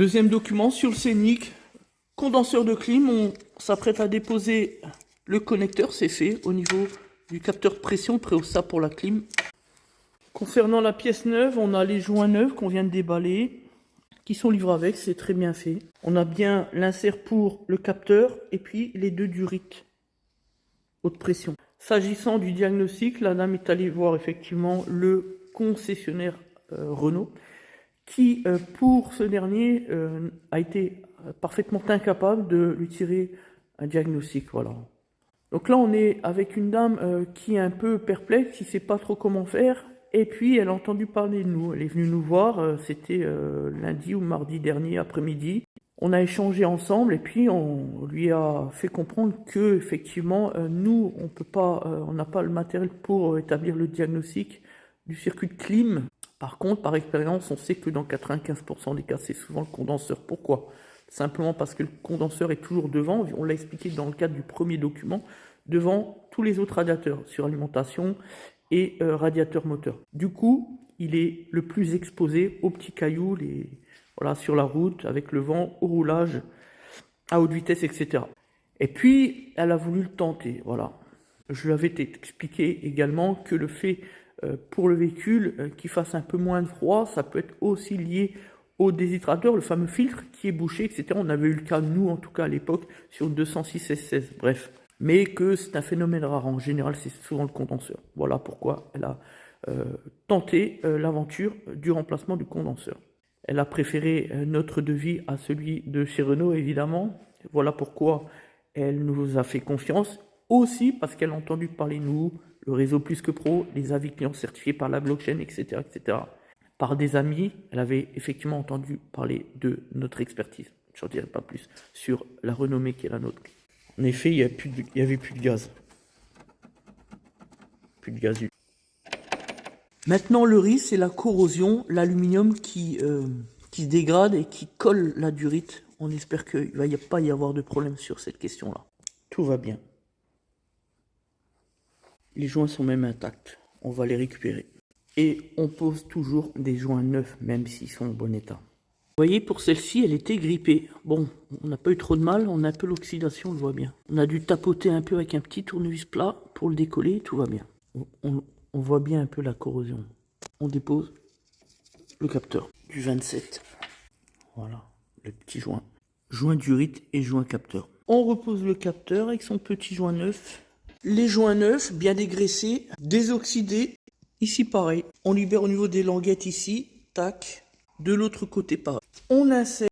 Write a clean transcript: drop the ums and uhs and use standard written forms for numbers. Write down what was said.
Deuxième document sur le scénic. Condenseur de clim, on s'apprête à déposer le connecteur, c'est fait, au niveau du capteur de pression préhaussat pour la clim. Concernant la pièce neuve, on a les joints neufs qu'on vient de déballer, qui sont livrés avec, c'est très bien fait. On a bien l'insert pour le capteur et puis les deux durites haute pression. S'agissant du diagnostic, la dame est allée voir effectivement le concessionnaire Renault, qui pour ce dernier a été parfaitement incapable de lui tirer un diagnostic. Voilà. Donc là on est avec une dame qui est un peu perplexe, qui ne sait pas trop comment faire, et puis elle a entendu parler de nous. Elle est venue nous voir, c'était lundi ou mardi dernier après-midi. On a échangé ensemble et puis on lui a fait comprendre que effectivement nous on peut pas, on n'a pas le matériel pour établir le diagnostic du circuit de clim. Par contre, par expérience, on sait que dans 95% des cas, c'est souvent le condenseur. Pourquoi? Simplement parce que le condenseur est toujours devant, on l'a expliqué dans le cadre du premier document, devant tous les autres radiateurs, suralimentation et radiateur moteur. Du coup, il est le plus exposé aux petits cailloux, voilà, sur la route, avec le vent, au roulage, à haute vitesse, etc. Et puis, elle a voulu le tenter, voilà. Je lui avais expliqué également que le fait pour le véhicule qu'il fasse un peu moins de froid, ça peut être aussi lié au déshydrateur, le fameux filtre qui est bouché, etc. On avait eu le cas, nous en tout cas à l'époque, sur 206 S16, bref. Mais que c'est un phénomène rare, en général c'est souvent le condenseur. Voilà pourquoi elle a tenté l'aventure du remplacement du condenseur. Elle a préféré notre devis à celui de chez Renault, évidemment. Voilà pourquoi elle nous a fait confiance. Aussi parce qu'elle a entendu parler de nous, le réseau Plus que Pro, les avis clients certifiés par la blockchain, etc., etc. Par des amis, elle avait effectivement entendu parler de notre expertise. Je n'en dirai pas plus sur la renommée qui est la nôtre. En effet, il n'y avait plus de gaz. Plus de gaz. Maintenant, le risque, c'est la corrosion, l'aluminium qui se dégrade et qui colle la durite. On espère qu'il ne va pas y avoir de problème sur cette question-là. Tout va bien. Les joints sont même intacts. On va les récupérer. Et on pose toujours des joints neufs, même s'ils sont en bon état. Vous voyez, pour celle-ci, elle était grippée. Bon, on n'a pas eu trop de mal, on a un peu l'oxydation, on le voit bien. On a dû tapoter un peu avec un petit tournevis plat pour le décoller, tout va bien. On voit bien un peu la corrosion. On dépose le capteur du 27. Voilà, le petit joint. Joint durite et joint capteur. On repose le capteur avec son petit joint neuf. Les joints neufs, bien dégraissés, désoxydés. Ici pareil, on libère au niveau des languettes ici, tac. De l'autre côté pareil. On insère